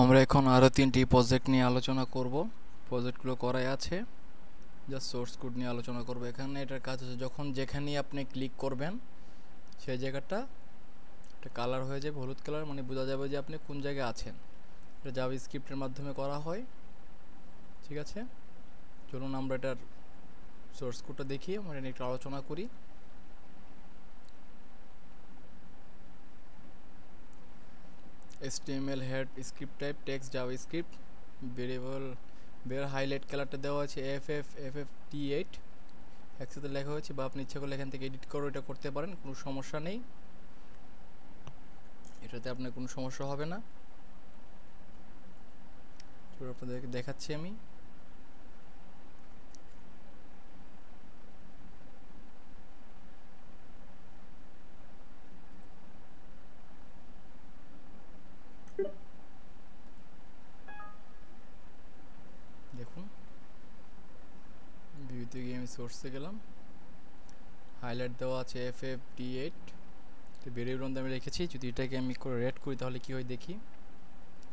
আমরা এখন আরও তিনটি প্রজেক্ট নিয়ে আলোচনা করব। প্রজেক্টগুলো করাই আছে, জাস্ট সোর্স কোড নিয়ে আলোচনা করব। এখানে এটার কাজ হচ্ছে যখন যেখানেই আপনি ক্লিক করবেন সেই জায়গাটা একটা কালার হয়ে যাবে, হলুদ কালার, মানে বোঝা যাবে যে আপনি কোন জায়গায় আছেন। এটা জাভাস্ক্রিপ্টের মাধ্যমে করা হয়, ঠিক আছে। চলুন আমরা এটার সোর্স কোডটা দেখি, আমরা এটা একটু আলোচনা করি। HTML head script type text JavaScript variable বের হাইলাইট কালারটা দেওয়া আছে FFT8 একসাথে লেখা হয়েছে, বা আপনি ইচ্ছা করলে এখান থেকে এডিট করে এটা করতে পারেন, কোনো সমস্যা নেই, এটাতে আপনার কোনো সমস্যা হবে না। তো আপনাদেরকে দেখাচ্ছি আমি। দেখুন, ভিউতে গিয়ে আমি সোর্সে গেলাম, হাইলাইট দেওয়া আছে FFT8, তো ভেরিয়েবল আমি রেখেছি। যদি এটাকে আমি করে রেড করি তাহলে কি হয় দেখি।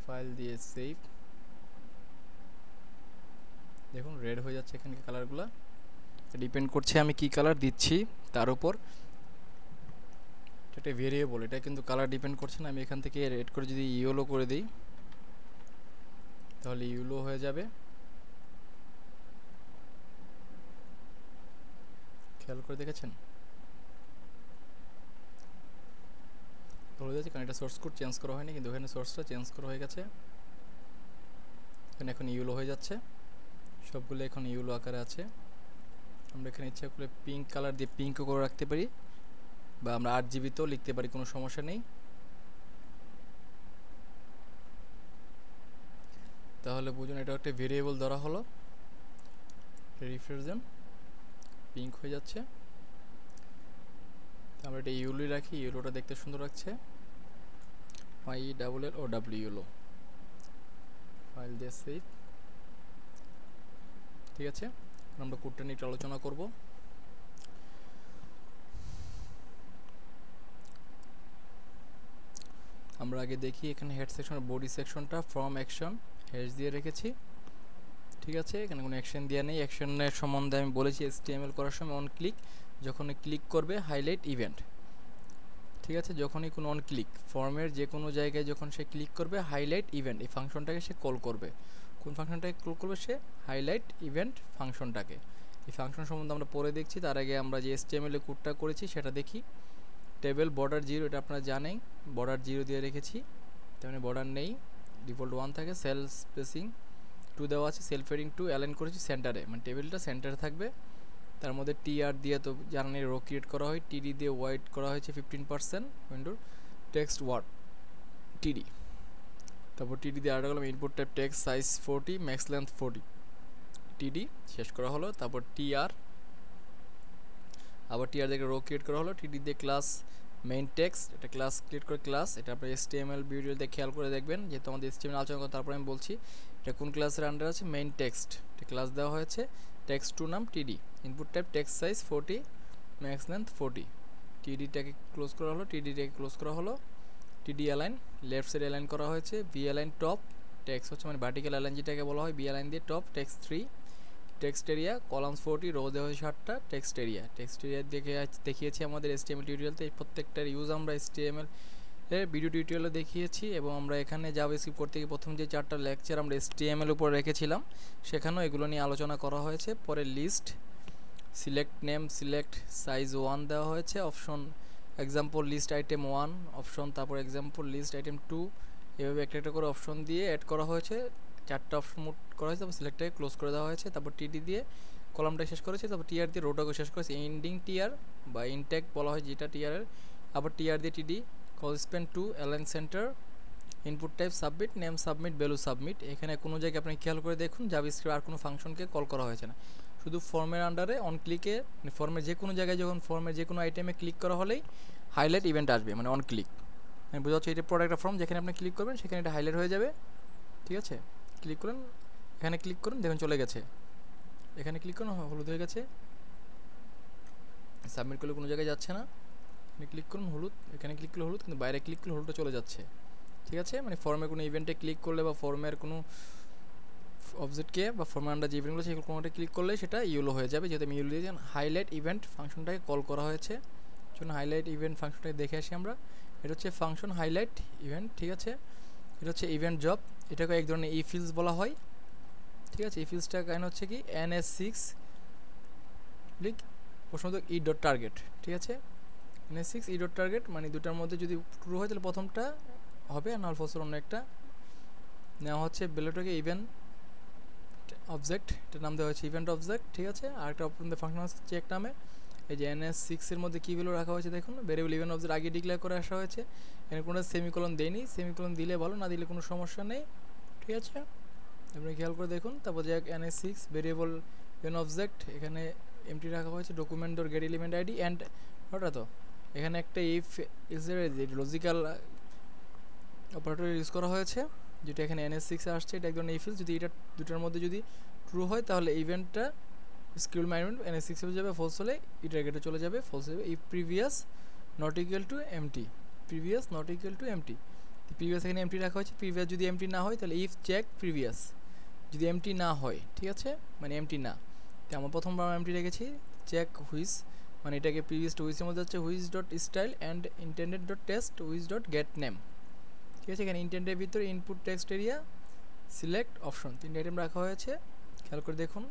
ফাইল দিয়ে সেভ, দেখুন রেড হয়ে যাচ্ছে এখানে কালারগুলো। ডিপেন্ড করছে আমি কি কালার দিচ্ছি তার উপর। এটা ভেরিয়েবল, এটা কিন্তু কালার ডিপেন্ড করছে না। আমি এখান থেকে রেড করে যদি ইয়েলো করে দিই তাহলে ইয়েলো হয়ে যাবে, খেয়াল করে দেখেছেন। হয়ে যাচ্ছে কারণ এটা সোর্স কোড চেঞ্জ করা হয়নি, কিন্তু ওখানে সোর্সটা চেঞ্জ করা হয়ে গেছে। এখানে এখন ইয়েলো হয়ে যাচ্ছে, সবগুলো এখন ইয়েলো আকারে আছে। আমরা এখানে ইচ্ছা করলে পিঙ্ক কালার দিয়ে পিঙ্কও করে রাখতে পারি, বা আমরা 8 GB লিখতে পারি, কোনো সমস্যা নেই। তাহলে বুঝুন এটা একটা ভেরিয়েবল ধরা হলো। রিফ্রেশ দেন, পিঙ্ক হয়ে যাচ্ছে। আমরা এটা ইউলো রাখি, ইউলোটা দেখতে সুন্দর লাগছে। IELLOW ইউলো, ফাইল দিয়ে সেভ, ঠিক আছে। আমরা কোডটা নিয়ে একটু আলোচনা করব। আমরা আগে দেখি এখানে হেড সেকশনের বডি সেকশনটা ফর্ম অ্যাকশন হ্যাশ দিয়ে রেখেছি, ঠিক আছে। এখানে কোনো অ্যাকশন দেওয়া নেই। অ্যাকশনের সম্বন্ধে আমি বলেছি HTML করার সময় অন ক্লিক, যখনই ক্লিক করবে হাইলাইট ইভেন্ট, ঠিক আছে। যখনই কোনো অন ক্লিক ফর্মের যে কোনো জায়গায় যখন সে ক্লিক করবে হাইলাইট ইভেন্ট এই ফাংশনটাকে সে কল করবে। কোন ফাংশনটাকে কল করবে সে? Highlight event ফাংশনটাকে। এই ফাংশন সম্বন্ধে আমরা পরে দেখছি, তার আগে আমরা যে HTML এ কোডটা করেছি সেটা দেখি। টেবিল বর্ডার 0, এটা আপনারা জানেন, বর্ডার 0 দিয়ে রেখেছি, তার মানে বর্ডার নেই, ডিফল্ট 1 থাকে। সেল স্পেসিং 2 দেওয়া আছে, সেলফ হেডিং 2 অ্যালাইন করেছি সেন্টারে, মানে টেবিলটা সেন্টারে থাকবে। তার মধ্যে TR দিয়ে তো জানেন রো ক্রিয়েট করা হয়, TD দিয়ে ওয়াইড করা হয়েছে 15% উইন্ডোর টেক্সট ওয়ার্ড TD। তারপর TD দিয়ে আরেকটা করলাম input type text size 40 max length 40, TD শেষ করা হলো। তারপর TR, আবার TR দিয়ে রো ক্রিয়েট করা হলো। TD দিয়ে ক্লাস মেইন টেক্সট, এটা ক্লাস ক্রিয়েট করে ক্লাস, এটা আপনার HTML ভিডিওতে খেয়াল করে দেখবেন, যেহেতু আমাদের HTML আলোচনা করে তারপর আমি বলছি এটা কোন ক্লাসের আন্ডার আছে। মেইন টেক্সট, এটা ক্লাস দেওয়া হয়েছে, টেক্সট টু নাম TD, input type text size 40 max length 40, TDটাকে ক্লোজ করা হলো, TDটাকে ক্লোজ করা হলো। TD align left side align করা হয়েছে, V অ্যালাইন টপ, টেক্সট হচ্ছে মানে ভার্টিক্যাল অ্যালাইন যেটাকে বলা হয়, V অ্যালাইন দিয়ে top text 3, text area columns 40, row দেওয়া হয়েছে 7টা। টেক্সট এরিয়া দেখিয়েছি আমাদের HTML টিউটোরিয়ালতে, এই প্রত্যেকটার ইউজ আমরা HTML এর ভিডিও টিউটোরিয়ালে দেখিয়েছি। এবং আমরা এখানে জাভাস্ক্রিপ্ট করতে গিয়ে প্রথম যে 4টা লেকচার আমরা HTML উপর রেখেছিলাম সেখানেও এগুলো নিয়ে আলোচনা করা হয়েছে। পরে list, select name, select size 1 দেওয়া হয়েছে, option example list item 1 option, তারপর এক্সাম্পল লিস্ট আইটেম 2, এভাবে একটা একটা করে অপশন দিয়ে অ্যাড করা হয়েছে। 4টা অপশন মোড করা হয়েছে, তারপর সিলেক্টটাকে ক্লোজ করে দেওয়া হয়েছে। তারপর TD দিয়ে কলামটা শেষ করেছে, তারপর TR দিয়ে রোটাকে শেষ করেছে। এন্ডিং TR বা ইনটেক বলা হয় যেটা TR এর। আবার TR দিয়ে TD call Spain two align centre, input type submit, name submit, value submit. এখানে কোনো জায়গায় আপনি খেয়াল করে দেখুন জাভাস্ক্রিপ্ট আর কোনো ফাংশনকে কল করা হয়েছে না, শুধু ফর্মের আন্ডারে অন ক্লিকে, মানে ফর্মের যে কোনো জায়গায় যখন ফর্মের যে কোনো আইটেমে ক্লিক করা হলেই হাইলাইট ইভেন্ট আসবে, মানে অন ক্লিক। মানে বোঝা যাচ্ছে এটা প্রোডাক্ট ফর্ম, যেখানে আপনি ক্লিক করবেন সেখানে এটা হাইলাইট হয়ে যাবে, ঠিক আছে। ক্লিক করুন, এখানে ক্লিক করুন, দেখুন চলে গেছে। এখানে ক্লিক করুন, হলুদ হয়ে গেছে। সাবমিট করলে কোনো জায়গায় যাচ্ছে না, এখানে ক্লিক করুন হলুদ, এখানে ক্লিক করলে হলুদ, কিন্তু বাইরে ক্লিক করলে হলুদটা চলে যাচ্ছে, ঠিক আছে, মানে ফর্মে কোনো ইভেন্টে ক্লিক করলে বা ফর্মের কোনো অবজেক্টকে বা ফর্মের আন্ডার যে ইভেন্টগুলো সেগুলো কোনোটা ক্লিক করলে সেটা ইয়েলো হয়ে যাবে, যেহেতু আমি ইয়েলো দিয়েছি। হাইলাইট ইভেন্ট ফাংশনটাকে কল করা হয়েছে, চলুন হাইলাইট ইভেন্ট ফাংশনটাকে দেখে আসি আমরা। এটা হচ্ছে ফাংশন হাইলাইট ইভেন্ট, ঠিক আছে। এটা হচ্ছে ইভেন্ট জব, এটাকে এক ধরনের ই ফিল্ডস বলা হয়, ঠিক আছে। ই ফিল্ডসটা কাইন্ড হচ্ছে কি NS6 লিখ প্রথমত ই ডট টার্গেট, ঠিক আছে। NS6 ই ডট টার্গেট মানে দুটার মধ্যে যদি ট্রু হয় তাহলে প্রথমটা হবে, আর নাল ফলস অন্য একটা নেওয়া হচ্ছে। বেলোটাকে ইভেন্ট অবজেক্ট, এটার নাম দেওয়া হয়েছে ইভেন্ট অবজেক্ট, ঠিক আছে। আর একটা ফাংশন আছে চেক নামে। এই যে NS6 এর মধ্যে কী ভ্যালু রাখা হয়েছে দেখুন, ভেরিয়েবল ইভেন্ট অবজেক্ট আগে ডিক্লেয়ার করে আসা হয়েছে। এখানে কোনো সেমিকোলন দেয়নি, সেমিকোলন দিলে ভালো, না দিলে কোনো সমস্যা নেই, ঠিক আছে। আপনি খেয়াল করে দেখুন। তারপর যে NS6 ভেরিয়েবল ইভেন্ট অবজেক্ট, এখানে এমটি রাখা হয়েছে document dot gate element ID and ওটা তো এখানে একটা ইফ লজিক্যাল অপারেটর ইউজ করা হয়েছে, যেটা এখানে NS6 এ আসছে। এটা একদম ইফ ইজ, যদি এটা দুটার মধ্যে যদি ট্রু হয় তাহলে ইভেন্টটা স্কিউল মাইন্ড NS6 হয়ে যাবে, ফলস হলে ইটার গেটে চলে যাবে, ফলস হবে if previous not equal to empty, previous not equal to empty. Previous এখানে এমটি রাখা হয়েছে, প্রিভিয়াস যদি এমটি না হয় তাহলে ইফ চেক প্রিভিয়াস, যদি এমটি না হয়, ঠিক আছে, মানে এমটি না। তো আমরা প্রথমবার এমটি রেখেছি, চেক হুইজ মানে এটাকে প্রিভিয়াস টু হুইজের মধ্যে হচ্ছে whiz dot style and intended dot test whiz dot get name, ঠিক আছে। এখানে ইন্টেন্ডের ভিতরে input text area select option তিনটে আইটেম রাখা হয়েছে, খেয়াল করে দেখুন।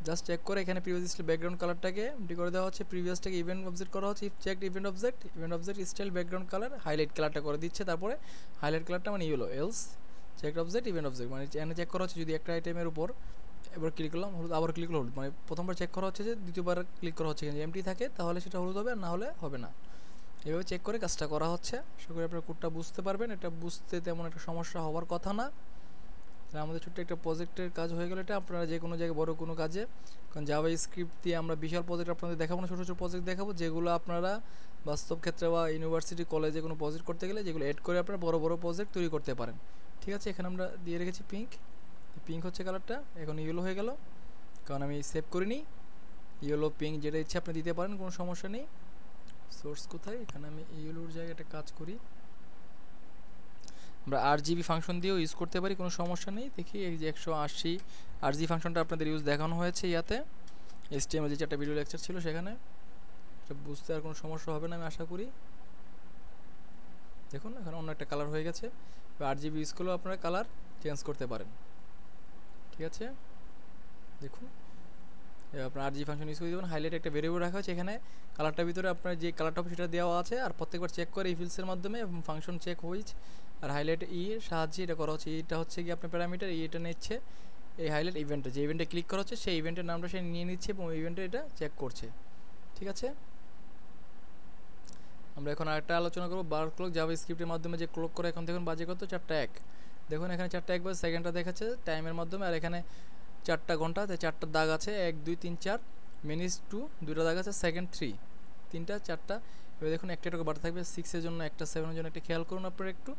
জাস্ট চেক করে এখানে প্রিভিয়াস ব্যাকগ্রাউন্ড কালারটাকে এমটি করে দেওয়া হচ্ছে, প্রিভিয়াসটাকে ইভেন্ট অবজেক্ট করা হচ্ছে, if checked event object style background colour highlight কালারটা করে দিচ্ছে, তারপরে হাইলাইট কালারটা মানে yellow, else checked object event object মানে এখানে চেক করা হচ্ছে যদি একটা আইটেমের উপর এবার ক্লিক করলাম হলুদ, আবার ক্লিক করলাম হলুদ, মানে প্রথমবার চেক করা হচ্ছে যে দ্বিতীয়বার ক্লিক করা হচ্ছে এমটি থাকে তাহলে সেটা হলুদ হবে, আর না হলে হবে না। এভাবে চেক করে কাজটা করা হচ্ছে। আশা করি আপনারা কোডটা বুঝতে পারবেন, এটা বুঝতে তেমন একটা সমস্যা হওয়ার কথা না। আমাদের ছোট্ট একটা প্রজেক্টের কাজ হয়ে গেল, এটা আপনারা যে কোনো জায়গায় বড় কোনো কাজে, কারণ জাভা স্ক্রিপ্ট দিয়ে আমরা বিশাল প্রজেক্ট আপনাদের দেখাবো না, ছোটো ছোটো প্রজেক্ট দেখাবো যেগুলো আপনারা বাস্তব ক্ষেত্রে বা ইউনিভার্সিটি কলেজে কোনো প্রজেক্ট করতে গেলে যেগুলো এড করে আপনারা বড় বড় প্রজেক্ট তৈরি করতে পারেন, ঠিক আছে। এখানে আমরা দিয়ে রেখেছি পিঙ্ক, পিঙ্ক হচ্ছে কালারটা, এখন ইয়েলো হয়ে গেল কারণ আমি সেভ করিনি। ইয়েলো পিঙ্ক যেটা ইচ্ছে আপনি দিতে পারেন, কোনো সমস্যা নেই। সোর্স কোথায়, এখানে আমি ইয়েলোর জায়গায় একটা কাজ করি, আমরা RGB ফাংশন দিয়েও ইউজ করতে পারি, কোনো সমস্যা নেই। দেখি এই যে 180 RGB ফাংশনটা আপনাদের ইউজ দেখানো হয়েছে ইয়াতে HTML যে একটা ভিডিও লেকচার ছিল সেখানে, এটা বুঝতে আর কোনো সমস্যা হবে না আমি আশা করি। দেখুন এখানে অন্য একটা কালার হয়ে গেছে, RGB ইউজ করলেও আপনারা কালার চেঞ্জ করতে পারেন, ঠিক আছে। দেখুন আপনার RGB ফাংশন ইউজ করে দেবেন। হাইলাইট একটা ভেরিয়েবল রাখা হয়েছে, এখানে কালারটার ভিতরে আপনার যে কালারটা হবে সেটা দেওয়া আছে, আর প্রত্যেকবার চেক করে এই ফিল্ডসের মাধ্যমে function check which are highlight এর সাহায্যে এটা করা হচ্ছে। এটা হচ্ছে কি আপনার প্যারামিটার, এটা নিচ্ছে এই হাইলাইট ইভেন্টে, যে ইভেন্টে ক্লিক করা হচ্ছে সেই ইভেন্টের নামটা সে নিয়ে নিচ্ছে এবং ওই ইভেন্টে এটা চেক করছে, ঠিক আছে। আমরা এখন আরেকটা আলোচনা করবো বার ক্লক, জাভা স্ক্রিপ্টের মাধ্যমে যে ক্লক করে। এখন দেখুন বাজে কত, 4টা 1, দেখুন এখানে 4টা 1 বাজে, সেকেন্ডটা দেখাচ্ছে টাইমের মাধ্যমে, আর এখানে 4টা ঘন্টা, তাই 4টা দাগ আছে 1 2 3 4, মিনিটস 2 2টা দাগ আছে, সেকেন্ড 3 3টা 4টা। এবার দেখুন একটা করে বার থাকবে, 6 এর জন্য একটা, 7 এর জন্য একটা, খেয়াল করুন আপনারা একটু,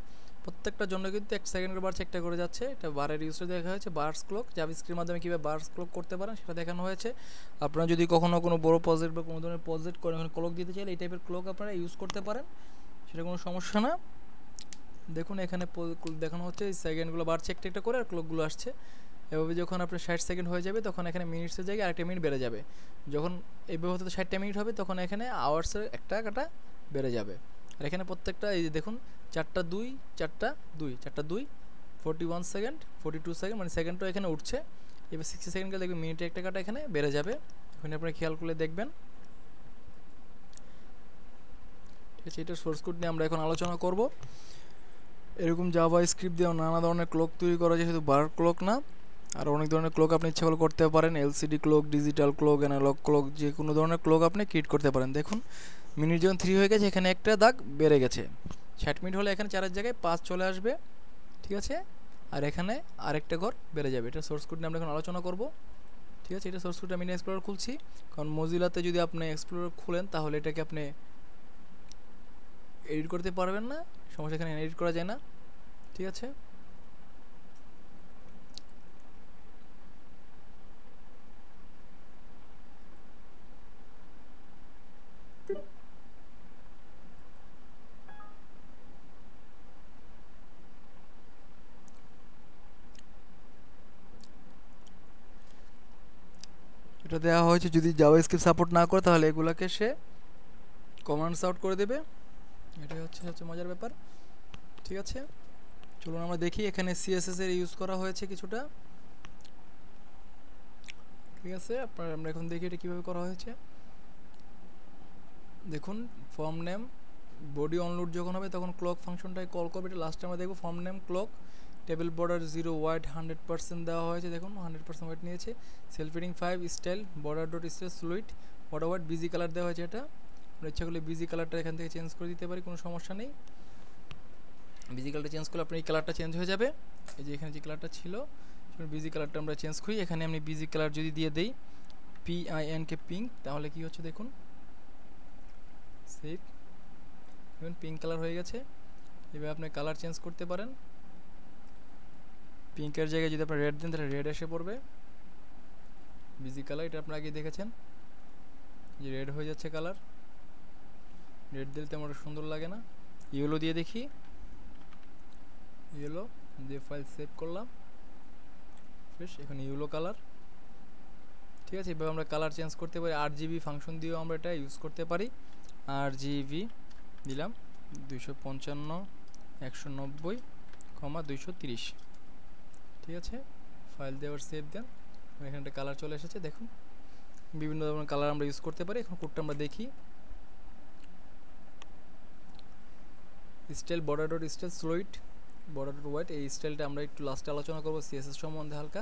প্রত্যেকটার জন্য কিন্তু 1 সেকেন্ড করে বাড়ছে, একটা করে যাচ্ছে। এটা বারের ইউজটা দেখা হয়েছে, বার্স ক্লক জাভাস্ক্রিপ্টের মাধ্যমে কীভাবে বার্স ক্লক করতে পারেন সেটা দেখানো হয়েছে। আপনারা যদি কখনও কোনো বড় প্রজেক্ট বা কোনো ধরনের প্রজেক্ট করেন, ওখানে ক্লক দিতে চাইলে এই টাইপের ক্লক আপনারা ইউজ করতে পারেন, সেটা কোনো সমস্যা না। দেখুন এখানে দেখানো হচ্ছে এই সেকেন্ডগুলো বাড়ছে একটা একটা করে, আর ক্লকগুলো আসছে। এভাবে যখন আপনার 60 সেকেন্ড হয়ে যাবে তখন এখানে মিনিটসের জায়গায় আরেকটা মিনিট বেড়ে যাবে। যখন এইভাবে হতে 60টা মিনিট হবে তখন এখানে আওয়ার্সের একটা কাটা বেড়ে যাবে। আর এখানে প্রত্যেকটা এই যে দেখুন 4টা 2 4টা 2 4টা 2 41 সেকেন্ড 42 সেকেন্ড, মানে সেকেন্ডটা এখানে উঠছে। এবার 60 সেকেন্ড গেলে দেখবেন মিনিটে একটা কাটা এখানে বেড়ে যাবে, এখানে আপনারা খেয়াল করলে দেখবেন, ঠিক আছে। এটার সোর্স কোড নিয়ে আমরা এখন আলোচনা করব। এরকম জাভা স্ক্রিপ্ট দিয়েও নানা ধরনের ক্লক তৈরি করা যায়, শুধু বার ক্লক না, আর অনেক ধরনের ক্লক আপনি ইচ্ছা করলে করতে পারেন। LCD clock, digital clock, analog clock, যে কোনো ধরনের ক্লক আপনি ক্রিয়েট করতে পারেন। দেখুন মিনিট যখন 3 হয়ে গেছে এখানে একটা দাগ বেড়ে গেছে, 60 মিনিট হলে এখানে 4-এর জায়গায় 5 চলে আসবে, ঠিক আছে। আর এখানে আরেকটা ঘর বেড়ে যাবে। এটা সোর্স কোড নিয়ে আমরা এখন আলোচনা করব, ঠিক আছে। এটা সোর্স কোডটা আমি এক্সপ্লোরার খুলছি, কারণ মজিলাতে যদি আপনি এক্সপ্লোরার খুলেন তাহলে এটাকে আপনি এডিট করতে পারবেন না, সমস্যা এখানে এডিট করা যায় না, ঠিক আছে। এটা দেওয়া হয়েছে, যদি জাভাস্ক্রিপ্ট সাপোর্ট না করে তাহলে এগুলোকে সে কমান্ডস আউট করে দেবে। এটাই হচ্ছে সবচেয়ে মজার ব্যাপার। ঠিক আছে, চলুন আমরা দেখি। এখানে সিএসএস এর ইউজ করা হয়েছে কিছুটা। ঠিক আছে, আমরা এখন দেখি এটা কীভাবে করা হয়েছে। দেখুন, ফর্ম নেম বডি অনলোড যখন হবে তখন ক্লক ফাংশনটাই কল করবে। এটা লাস্টে আমরা দেখব। Form name clock, table border 0 wide 100% দেওয়া হয়েছে। দেখুন 100% ওয়াইড নিয়েছে। Self feeding 5 style border dot style fluid border wide busy colour দেওয়া হয়েছে। এটা আমরা ইচ্ছা করলে বিজি কালারটা এখান থেকে চেঞ্জ করে দিতে পারি, কোনো সমস্যা নেই। বিজি কালারটা চেঞ্জ করলে আপনার এই কালারটা চেঞ্জ হয়ে যাবে। এই যে এখানে যে কালারটা ছিল বিজি কালারটা আমরা চেঞ্জ করি। এখানে আমি বিজি কালার যদি দিয়ে দেই PINK পিঙ্ক, তাহলে কি হচ্ছে দেখুন, সেভ, দেখুন পিঙ্ক কালার হয়ে গেছে। এভাবে আপনি কালার চেঞ্জ করতে পারেন। পিঙ্কের জায়গায় যদি আপনি রেড দেন তাহলে রেড এসে পড়বে। বিজি কালার এটা আপনারা আগে দেখেছেন যে রেড হয়ে যাচ্ছে কালার। রেড দিলে তেমন সুন্দর লাগে না। ইয়েলো দিয়ে দেখি, ইয়েলো দিয়ে ফাইল সেভ করলাম, বেশ এখানে ইয়েলো কালার। ঠিক আছে, এভাবে আমরা কালার চেঞ্জ করতে পারি। RGB ফাংশন দিয়েও আমরা এটা ইউজ করতে পারি। RGB দিলাম 255 190, 230। ঠিক আছে, ফাইল দিয়ে আবার সেভ দেন। এখানে একটা কালার চলে এসেছে। দেখুন বিভিন্ন ধরনের কালার আমরা ইউজ করতে পারি। এখন কোডটা আমরা দেখি। Style border dot style fluid border dot wide, এই স্টাইলটা আমরা একটু লাস্টে আলোচনা করবো সিএসএস সম্বন্ধে হালকা।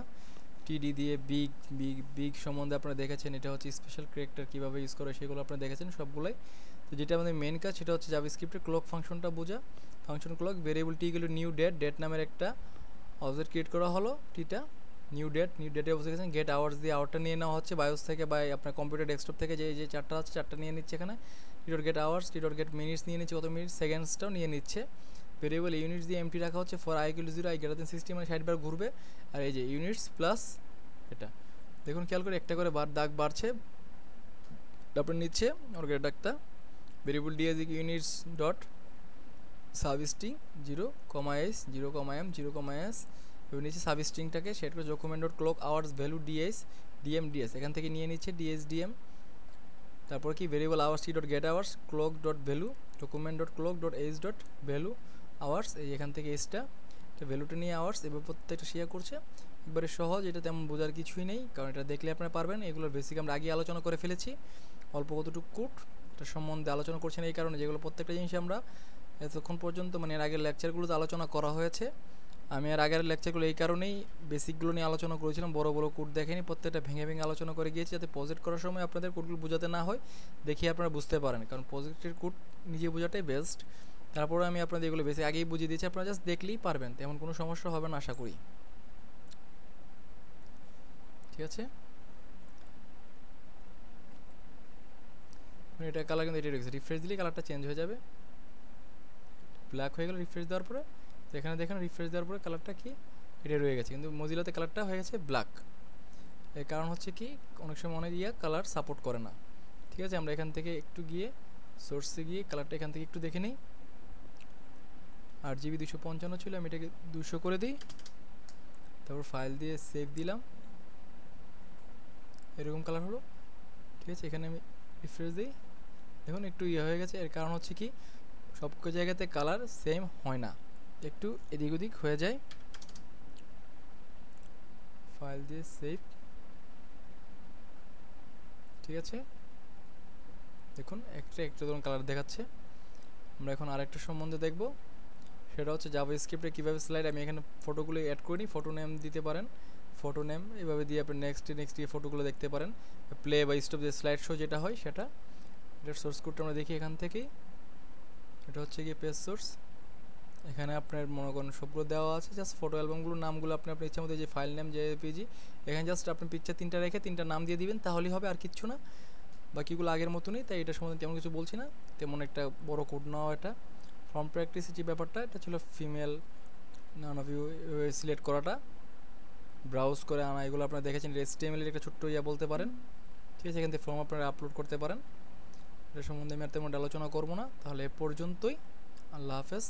টিডি দিয়ে বিগ বিগ বিগ সম্বন্ধে আপনারা দেখেছেন। এটা হচ্ছে স্পেশাল ক্যারেক্টার কীভাবে ইউজ করে সেগুলো আপনারা দেখেছেন সবগুলোই। তো যেটা আমাদের মেন কাজ সেটা হচ্ছে জাভাস্ক্রিপ্টের ক্লক ফাংশনটা বোঝা। ফাংশন ক্লক ভেরিয়েবল টি গেল নিউ ডেট, ডেট নামের একটা অবজেক্ট ক্রিয়েট করা হলো। টিটা নিউ ডেটে বসে গেছেন। গেট আওয়ার্স দিয়ে আওয়ারটা নিয়ে নেওয়া হচ্ছে বায়োস থেকে বা আপনার কম্পিউটার ডেস্কটপ থেকে, যে চারটা আছে চারটা নিয়ে নিচ্ছে এখানে। টি ডট গেট আওয়ার্স, টি ডট গেট মিনিটস নিয়ে নিচ্ছে, কত মিনিট, সেকেন্ডসটাও নিয়ে নিচ্ছে। ভেরিয়েবল ইউনিটস দিয়ে এমটি রাখা হচ্ছে ফর i=0 i>60, মানে 60 বার ঘুরবে। আর এই যে ইউনিটস প্লাস এটা দেখুন খেয়াল করে একটা করে দাগ বাড়ছে। তারপর নিচ্ছে ওর ডাকটা variable DS units dot substring 0,s 0,m 0,s, এবার নিচ্ছে সাবস্ট্রিংটাকে সেট করে document dot clock hours value DS DM DS এখান থেকে নিয়ে নিচ্ছে ডিএস ডিএম। তারপর কি ভেরিয়েবল আওয়ার্স টি dot gate hours clock dot value document dot clock dot S dot value hours, এই এখান থেকে এসটা ভ্যালুটা নিয়ে আওয়ার্স। এবার প্রত্যেকটা শেয়ার করছে। একবারে সহজ, এটা তেমন বোঝার কিছুই নেই, কারণ এটা দেখলে আপনারা পারবেন। এগুলোর বেসিক আমরা আগে আলোচনা করে ফেলেছি। অল্প কতটুকু কোড এটা সম্বন্ধে আলোচনা করছেন এই কারণে যেগুলো প্রত্যেকটা জিনিস আমরা এতক্ষণ পর্যন্ত মানে এর আগের লেকচারগুলোতে আলোচনা করা হয়েছে। আমি আর আগের লেকচারগুলো এই কারণেই বেসিকগুলো নিয়ে আলোচনা করেছিলাম, বড় বড় কোড দেখেনি, প্রত্যেকটা ভেঙে ভেঙে আলোচনা করে গিয়েছি যাতে প্রজেক্ট করার সময় আপনাদের কোডগুলো বোঝাতে না হয়, দেখি আপনারা বুঝতে পারেন। কারণ প্রজেক্টের কোড নিজে বোঝাটাই বেস্ট। তারপরে আমি আপনাদের এগুলো বেশি আগেই বুঝিয়ে দিয়েছি, আপনারা জাস্ট দেখলেই পারবেন, তেমন কোনো সমস্যা হবে না আশা করি। ঠিক আছে, এটা কালার কিন্তু এটা রেখেছে। রিফ্রেশ দিলে কালারটা চেঞ্জ হয়ে যাবে, ব্ল্যাক হয়ে গেল রিফ্রেশ দেওয়ার পরে। তো এখানে দেখেন রিফ্রেশ দেওয়ার পরে কালারটা কি এটা রয়ে গেছে, কিন্তু মজিলাতে কালারটা হয়ে গেছে ব্ল্যাক। এর কারণ হচ্ছে কি অনেক সময় অনেক কালার সাপোর্ট করে না। ঠিক আছে, আমরা এখান থেকে একটু গিয়ে সোর্সে গিয়ে কালারটা এখান থেকে একটু দেখে নিই। RGB 255 ছিল, আমি এটাকে 200 করে দিই। তারপর ফাইল দিয়ে সেভ দিলাম, এরকম কালার হলো। ঠিক আছে, এখানে আমি রিফ্রেশ দিই, দেখুন একটু হয়ে গেছে। এর কারণ হচ্ছে কি সব জায়গাতে কালার সেম হয় না, একটু এদিক ওদিক হয়ে যায়। ফাইল দিয়ে সেভ। ঠিক আছে, দেখুন একটা ধরুন কালার দেখাচ্ছে। আমরা এখন আরেকটা সম্বন্ধে দেখব, সেটা হচ্ছে জাভাস্ক্রিপ্টে কীভাবে স্লাইড। আমি এখানে ফটোগুলো অ্যাড করে নিই, ফটো নেম দিতে পারেন, ফটো নেম এভাবে দিয়ে আপনি নেক্সট গিয়ে ফটোগুলো দেখতে পারেন। প্লে বা স্টপ যে স্লাইড শো যেটা হয় সেটা, এটার সোর্স কোডটা আমরা দেখি এখান থেকেই। এটা হচ্ছে গিয়ে পেজ সোর্স। এখানে আপনার মনে করেন সবগুলো দেওয়া আছে, জাস্ট ফটো অ্যালবামগুলোর নামগুলো আপনি আপনার ইচ্ছা মতো যে ফাইল নেম জেপিজি এখানে জাস্ট আপনি পিকচার 3টা রেখে 3টা নাম দিয়ে দিবেন, তাহলেই হবে, আর কিচ্ছু না। বাকিগুলো আগের মতনই, তাই এটা সম্বন্ধে তেমন কিছু বলছি না, তেমন একটা বড় কোড নাও। এটা ফর্ম প্র্যাকটিস যে ব্যাপারটা, এটা ছিল female none of you select করাটা, ব্রাউজ করে আনা, এগুলো আপনারা দেখেছেন। HTML এর একটা ছোট্ট বলতে পারেন। ঠিক আছে, এখান থেকে ফর্ম আপনারা আপলোড করতে পারেন। এটা সম্বন্ধে আমি আর তেমন আলোচনা করবো না, তাহলে এ পর্যন্তই। আল্লাহ হাফেজ।